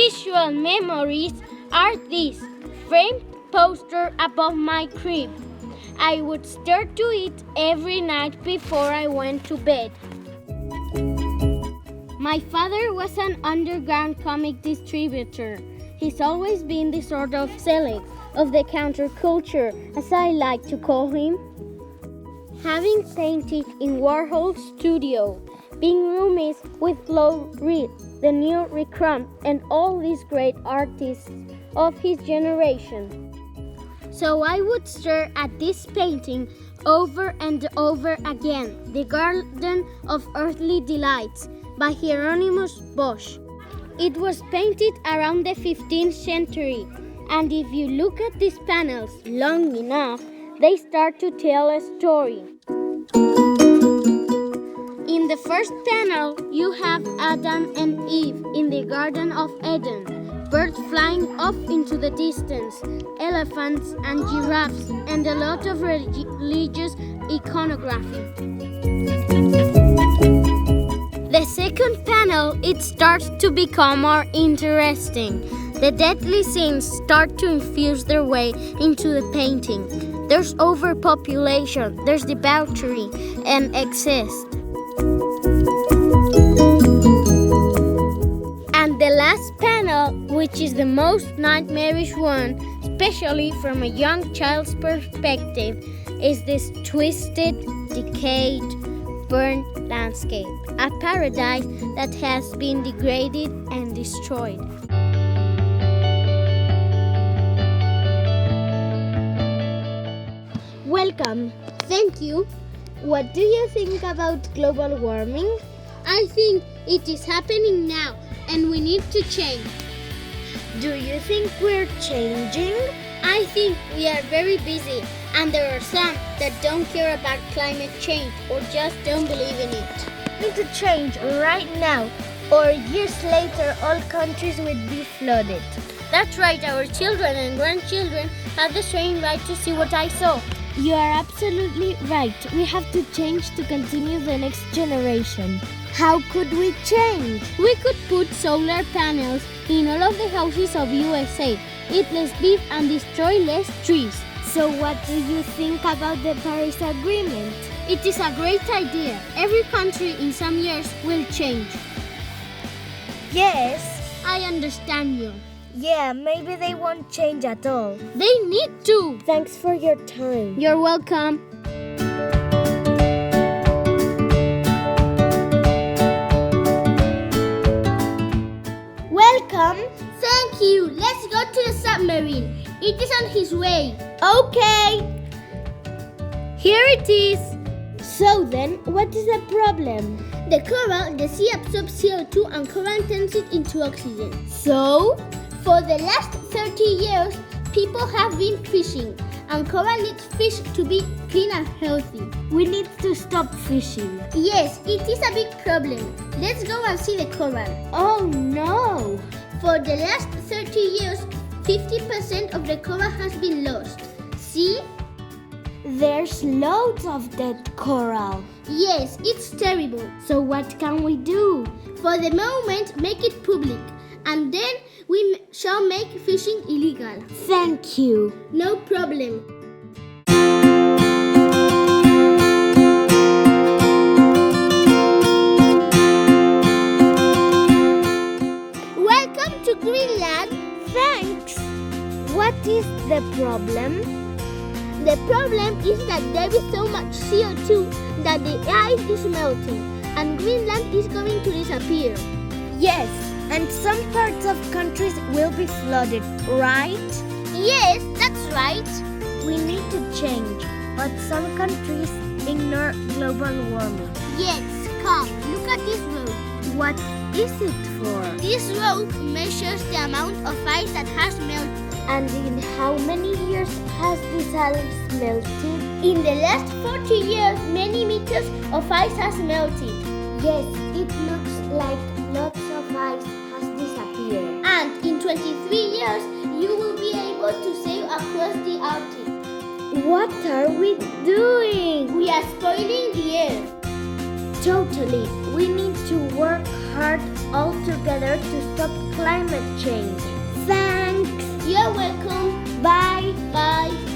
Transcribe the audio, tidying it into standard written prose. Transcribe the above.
visual memories are these: framed poster above my crib. I would stare to it every night before I went to bed. My father was an underground comic distributor. He's always been the sort of celeb of the counterculture, as I like to call him. Having painted in Warhol's studio, being roomies with Lou Reed, the new Recrum, and all these great artists of his generation. So I would stare at this painting over and over again, The Garden of Earthly Delights by Hieronymus Bosch. It was painted around the 15th century, and if you look at these panels long enough, they start to tell a story. In the first panel, you have Adam and Eve in the Garden of Eden, birds flying off into the distance, elephants and giraffes, and a lot of religious iconography. The second panel, it starts to become more interesting. The deadly scenes start to infuse their way into the painting. There's overpopulation, there's debauchery, and excess. And the last panel, which is the most nightmarish one, especially from a young child's perspective, is this twisted, decayed, burned landscape, a paradise that has been degraded and destroyed. Welcome. Thank you. What do you think about global warming? I think it is happening now, and we need to change. Do you think we're changing? I think we are very busy, and there are some that don't care about climate change or just don't believe in it. We need to change right now, or years later all countries will be flooded. That's right, our children and grandchildren have the same right to see what I saw. You are absolutely right. We have to change to continue the next generation. How could we change? We could put solar panels in all of the houses of USA, eat less beef and destroy less trees. So what do you think about the Paris Agreement? It is a great idea. Every country in some years will change. Yes. I understand you. Yeah, maybe they won't change at all. They need to. Thanks for your time. You're welcome. Welcome. Thank you. Let's go to the submarine. It is on his way. Okay. Here it is. So then, what is the problem? The coral, the sea absorbs CO2 and coral turns it into oxygen. So? For the last 30 years, people have been fishing, and coral needs fish to be clean and healthy. We need to stop fishing. Yes, it is a big problem. Let's go and see the coral. Oh no! For the last 30 years, 50% of the coral has been lost. See? There's loads of dead coral. Yes, it's terrible. So what can we do? For the moment, make it public, and then we shall make fishing illegal. Thank you. No problem. Welcome to Greenland. Thanks. What is the problem? The problem is that there is so much CO2 that the ice is melting, and Greenland is going to disappear. Yes, and some parts of countries will be flooded, right? Yes, that's right. We need to change, but some countries ignore global warming. Yes, come, look at this road. What is it for? This road measures the amount of ice that has melted. And in how many years has this ice melted? In the last 40 years, many meters of ice has melted. Yes, it looks like lots of ice has disappeared. And in 23 years, you will be able to sail across the Arctic. What are we doing? We are spoiling the air. Totally. We need to work hard all together to stop climate change. Thanks. You're welcome. Bye. Bye.